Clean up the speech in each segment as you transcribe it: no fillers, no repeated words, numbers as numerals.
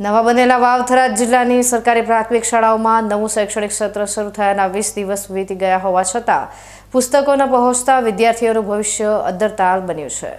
નવા બનેલા વાવથરા જિલ્લાની સરકારી પ્રાથમિક શાળાઓમાં નવું શૈક્ષણિક સત્ર શરૂ થયાના 20 દિવસ વીતી ગયા હોવા છતાં પુસ્તકો ન પહોંચતા વિદ્યાર્થીઓનું ભવિષ્ય અદ્ધરતાલ બન્યું છે।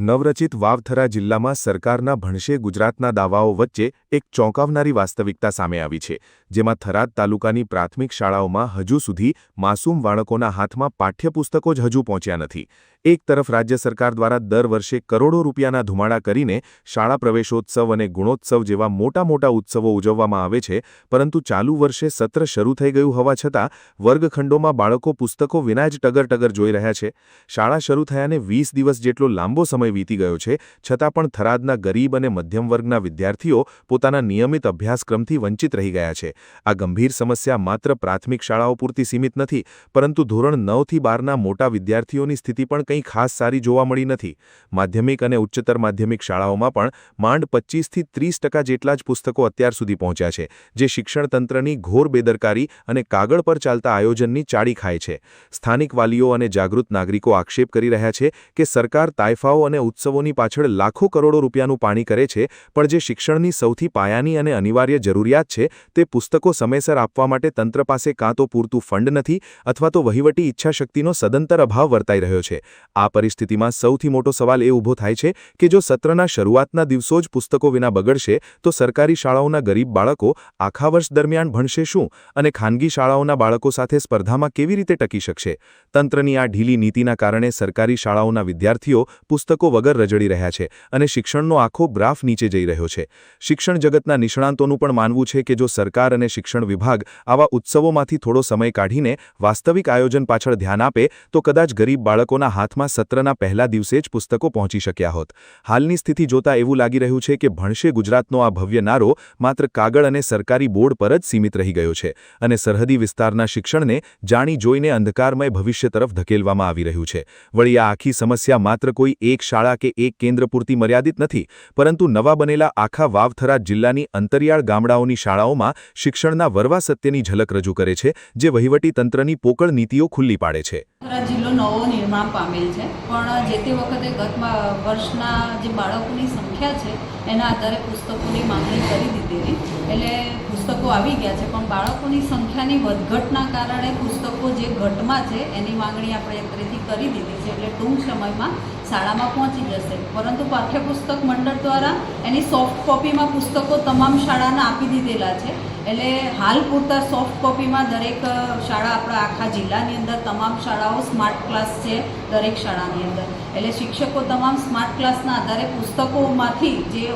નવરચિત વાવથરા જિલ્લામાં સરકારના ભણશે ગુજરાતના દાવાઓ વચ્ચે એક ચોંકાવનારી વાસ્તવિકતા સામે આવી છે, જેમાં થરાદ તાલુકાની પ્રાથમિક શાળાઓમાં હજુ સુધી માસૂમ બાળકોના હાથમાં પાઠ્યપુસ્તકો જ હજુ પહોંચ્યા નથી। એક તરફ રાજ્ય સરકાર દ્વારા દર વર્ષે કરોડો રૂપિયાના ધુમાડા કરીને શાળા પ્રવેશોત્સવ અને ગુણોત્સવ જેવા મોટા મોટા ઉત્સવો ઉજવવામાં આવે છે, પરંતુ ચાલુ વર્ષે સત્ર શરૂ થઈ ગયું હોવા છતાં વર્ગખંડોમાં બાળકો પુસ્તકો વિના જ ટગર જોઈ રહ્યા છે। શાળા શરૂ થયાને 20 દિવસ જેટલો લાંબો સમય વીતી ગયો છે, છતાં પણ થરાદના ગરીબ અને મધ્યમ વર્ગના વિદ્યાર્થીઓ પોતાના નિયમિત અભ્યાસક્રમથી વંચિત રહી ગયા છે। આ ગંભીર સમસ્યા માત્ર પ્રાથમિક શાળાઓ પૂરતી સીમિત નથી, પરંતુ ધોરણ 9 થી 12ના મોટા વિદ્યાર્થીઓની સ્થિતિ પણ કંઈ ખાસ સારી જોવા મળી નથી। માધ્યમિક અને ઉચ્ચતર માધ્યમિક શાળાઓમાં પણ માંડ 25 થી 30% જેટલા જ પુસ્તકો અત્યાર સુધી પહોંચ્યા છે, જે શિક્ષણ તંત્રની ઘોર બેદરકારી અને કાગળ પર ચાલતા આયોજનની ચાડી ખાય છે। સ્થાનિક વાલીઓ અને જાગૃત નાગરિકો આક્ષેપ કરી રહ્યા છે કે સરકાર તાઇફાઓ અને ઉત્સવોની પાછળ લાખો કરોડો રૂપિયાનું પાણી કરે છે, પણ જે શિક્ષણની સૌથી પાયાની અને અનિવાર્ય જરૂરિયાત છે તે પુસ્તકો સમયસર આપવા માટે તંત્ર પાસે કાં તો પૂરતું ફંડ નથી અથવા તો વહીવટી ઈચ્છાશક્તિનો સદંતર અભાવ વર્તાઈ રહ્યો છે। આ પરિસ્થિતિમાં સૌથી મોટો સવાલ એ ઊભો થાય છે કે જો સત્રના શરૂઆતના દિવસો જ પુસ્તકો વિના બગડશે તો સરકારી શાળાઓના ગરીબ બાળકો આખા વર્ષ દરમિયાન ભણશે શું અને ખાનગી શાળાઓના બાળકો સાથે સ્પર્ધામાં કેવી રીતે ટકી શકશે? તંત્રની આ ઢીલી નીતિના કારણે સરકારી શાળાઓના વિદ્યાર્થીઓ પુસ્તકો વગર રજડી રહ્યા છે અને શિક્ષણનો આખો ગ્રાફ નીચે જઈ રહ્યો છે। શિક્ષણ જગતના નિષ્ણાંતોનું પણ માનવું છે કે જો સરકાર અને શિક્ષણ વિભાગ આવા ઉત્સવોમાંથી થોડો સમય કાઢીને વાસ્તવિક આયોજન પાછળ ધ્યાન આપે તો કદાચ ગરીબ બાળકોના હાથમાં સત્રના પહેલા દિવસે જ પુસ્તકો પહોંચી શક્યા હોત। હાલની સ્થિતિ જોતા એવું લાગી રહ્યું છે કે ભણશે ગુજરાતનો આ ભવ્ય નારો માત્ર કાગળ અને સરકારી બોર્ડ પર જ સીમિત રહી ગયો છે અને સરહદી વિસ્તારના શિક્ષણને જાણી જોઈને અંધકારમય ભવિષ્ય તરફ ધકેલવામાં આવી રહ્યું છે। વળી આ આખી સમસ્યા માત્ર કોઈ એક શાળા કે એક કેન્દ્ર પૂરતી મર્યાદિત નથી, પરંતુ નવા બનેલા આખા વાવથરા જિલ્લાની અંતરિયાળ ગામડાઓની શાળાઓમાં શિક્ષણના વરવા સત્યની ઝલક રજૂ કરે છે, જે વહીવટી તંત્રની પોકળ નીતિઓ ખુલ્લી પાડે છે। જિલ્લો નવો નિર્માણ પામેલ છે, પણ જે તે વખતે ગત વર્ષના જે બાળકોની સંખ્યા છે એના આધારે પુસ્તકોની માંગણી કરી દીધેલી, એટલે પુસ્તકો આવી ગયા છે, પણ બાળકોની સંખ્યાની વધઘટના કારણે પુસ્તકો જે ઘટમાં છે એની માંગણી આપણે અત્રેથી કરી દીધી છે, એટલે ટૂંક સમયમાં શાળામાં પહોંચી જશે। પરંતુ પાઠ્યપુસ્તક મંડળ દ્વારા એની સોફ્ટ કોપીમાં પુસ્તકો તમામ શાળાને આપી દીધેલા છે, એટલે હાલ પૂરતા સોફ્ટ કોપીમાં દરેક શાળા આપણા આખા જિલ્લાની અંદર તમામ શાળાઓ સ્માર્ટ ક્લાસ છે દરેક શાળાની અંદર, એટલે શિક્ષકો તમામ સ્માર્ટ ક્લાસના આધારે પુસ્તકોમાંથી જે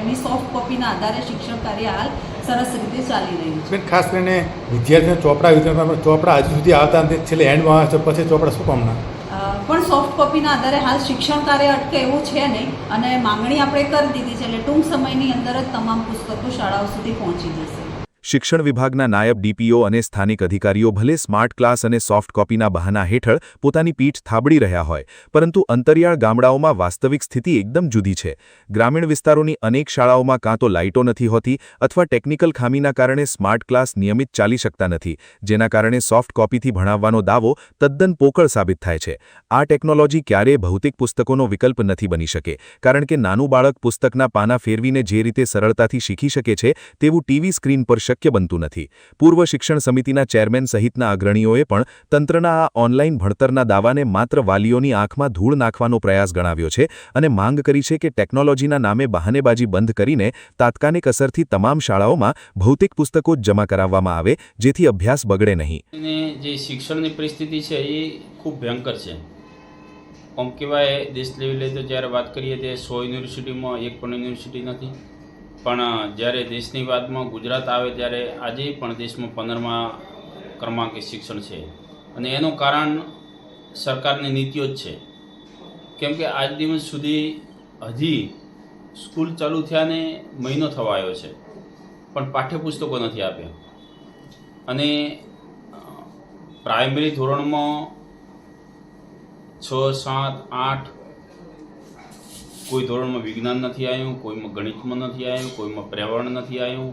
એમની સોફ્ટ કોપીના આધારે શિક્ષણ કાર્ય હાલ સરસ રીતે ચાલી રહ્યું છે। ખાસ કરીને વિદ્યાર્થીઓ ચોપડા હજુ સુધી આવતા નથી, છેલ્લે એન્ડમાં આવે છે, પછી ચોપડા શું કામના? પણ સોફ્ટ કોપીના આધારે હાલ શિક્ષણ કાર્ય અટકે એવું છે નહીં, અને માંગણી આપણે કરી દીધી છે, એટલે ટૂંક સમયની અંદર જ તમામ પુસ્તકો શાળાઓ સુધી પહોંચી જશે। શિક્ષણ વિભાગના નાયબ ડીપીઓ અને સ્થાનિક અધિકારીઓ ભલે સ્માર્ટ ક્લાસ અને સોફ્ટ કોપીના બહાના હેઠળ પોતાની પીઠ થાબડી રહ્યા હોય, પરંતુ અંતરિયાળ ગામડાઓમાં વાસ્તવિક સ્થિતિ એકદમ જુદી છે। ગ્રામીણ વિસ્તારોની અનેક શાળાઓમાં કાં તો લાઇટો નથી હોતી અથવા ટેકનિકલ ખામીના કારણે સ્માર્ટ ક્લાસ નિયમિત ચાલી શકતા નથી, જેના કારણે સોફ્ટ કોપીથી ભણાવવાનો દાવો તદ્દન પોકળ સાબિત થાય છે। આ ટેકનોલોજી ક્યારેય ભૌતિક પુસ્તકોનો વિકલ્પ નથી બની શકે, કારણ કે નાનું બાળક પુસ્તકના પાના ફેરવીને જે રીતે સરળતાથી શીખી શકે છે તેવું ટીવી સ્ક્રીન પર શક્ય બનતું નથી। પૂર્વ શિક્ષણ સમિતિના ચેરમેન સહિતના અગ્રણીઓએ પણ તંત્રના આ ઓનલાઈન ભણતરના દાવાને માત્ર વાલીઓની આંખમાં ધૂળ નાખવાનો પ્રયાસ ગણાવ્યો છે અને માંગ કરી છે કે ટેકનોલોજીના નામે બહાનેબાજી બંધ કરીને તાત્કાલિક અસરથી તમામ શાળાઓમાં ભૌતિક પુસ્તકો જ જમા કરાવવામાં આવે, જેથી અભ્યાસ બગડે નહીં। જે શિક્ષણની પરિસ્થિતિ છે એ ખૂબ ભયંકર છે। આમ કહેવાય દેશ લેવલે તો જ્યારે વાત કરીએ તે 100 યુનિવર્સિટીમાં એક પણ યુનિવર્સિટી નથી, પણ જ્યારે દેશની વાતમાં ગુજરાત આવે ત્યારે આજે પણ દેશમાં 15મા ક્રમાંકે શિક્ષણ છે, અને એનું કારણ સરકારની નીતિઓ જ છે। કેમ કે આજ દિવસ સુધી હજી સ્કૂલ ચાલુ થયાને મહિનો થવા આવ્યો છે, પણ પાઠ્યપુસ્તકો નથી આપ્યા, અને પ્રાઇમરી ધોરણમાં 6, 7, 8 કોઈ ધોરણમાં વિજ્ઞાન નથી આવ્યું, કોઈમાં ગણિતમાં નથી આવ્યું, કોઈમાં પર્યાવરણ નથી આવ્યું,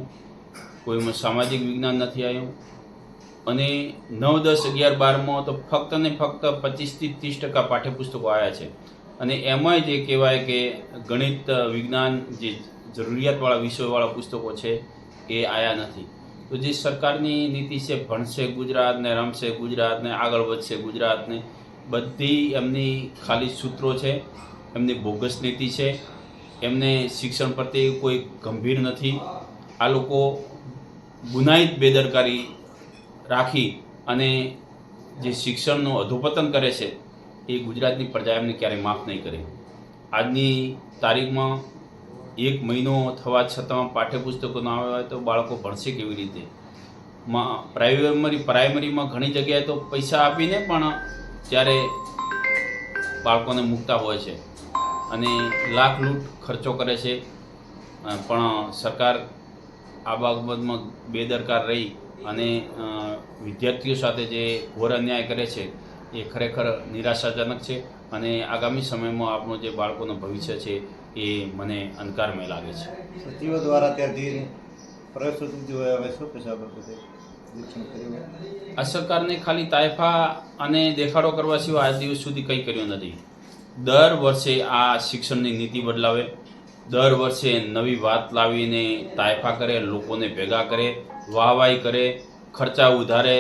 કોઈમાં સામાજિક વિજ્ઞાન નથી આવ્યું, અને 9, 10, 11, 12માં તો ફક્ત ને ફક્ત 25 થી 30% પાઠ્યપુસ્તકો આવ્યા છે, અને એમાંય જે કહેવાય કે ગણિત વિજ્ઞાન જે જરૂરિયાતવાળા વિષયવાળા પુસ્તકો છે એ આવ્યા નથી. તો જે સરકારની નીતિ છે ભણશે ગુજરાતને, રમશે ગુજરાતને, આગળ વધશે ગુજરાતને, બધી એમની ખાલી સૂત્રો છે, એમની બોગસ નીતિ છે, એમને શિક્ષણ પ્રત્યે કોઈ ગંભીર નથી. આ લોકો ગુનાહિત બેદરકારી રાખી અને જે શિક્ષણનું અધોપતન કરે છે એ ગુજરાતની પ્રજા એમને ક્યારેય માફ નહીં કરે. આજની તારીખમાં 1 મહિનો થવા છતાં પાઠ્યપુસ્તકો ના આવ્યા હોય તો બાળકો ભણશે કેવી રીતે? પ્રાઇમરીમાં ઘણી જગ્યાએ તો પૈસા આપીને પણ ત્યારે બાળકોને મૂકતા હોય છે અને લાખ લૂંટ ખર્ચો કરે છે, પણ સરકાર આ બાબતમાં બેદરકાર રહી અને વિદ્યાર્થીઓ સાથે જે ઘોર અન્યાય કરે છે એ ખરેખર નિરાશાજનક છે અને આગામી સમયમાં આપણું જે બાળકોનું ભવિષ્ય છે એ મને અંધકારમય લાગે છે. સચિવો દ્વારા અત્યારે જે પ્રવેશ હોય હવે શું કહેશો આ બાબતે? આ સરકારને ખાલી તાયફા અને દેખાડો કરવા સિવાય આજ દિવસ સુધી કંઈ કર્યું નથી. દર વર્ષે આ શિક્ષણની નીતિ બદલાવે, દર વર્ષે નવી વાત લાવીને તાયફા કરે, લોકોને ભેગા કરે, વાહવાઈ કરે, ખર્ચા ઉધારે,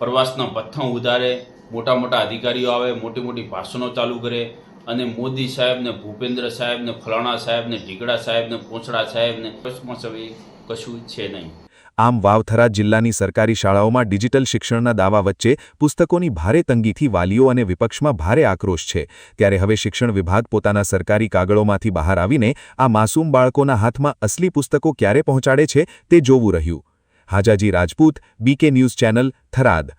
પ્રવાસના ભથ્થા ઉધારે, મોટા મોટા અધિકારીઓ આવે, મોટી મોટી ભાષણો ચાલુ કરે અને મોદી સાહેબને, ભૂપેન્દ્ર સાહેબને, ફલાણા સાહેબને, ઢીગડા સાહેબને, પોંછડા સાહેબને કશું છે નહીં. આમ વાવથરા જિલ્લાની સરકારી શાળાઓમાં ડિજિટલ શિક્ષણના દાવા વચ્ચે પુસ્તકોની ભારે તંગીથી વાલીઓ અને વિપક્ષમાં ભારે આક્રોશ છે. ત્યારે હવે શિક્ષણ વિભાગ પોતાના સરકારી કાગળોમાંથી બહાર આવીને આ માસૂમ બાળકોના હાથમાં અસલી પુસ્તકો ક્યારે પહોંચાડે છે તે જોવું રહ્યું. Hajaji Rajput, BK news channel, Tharad.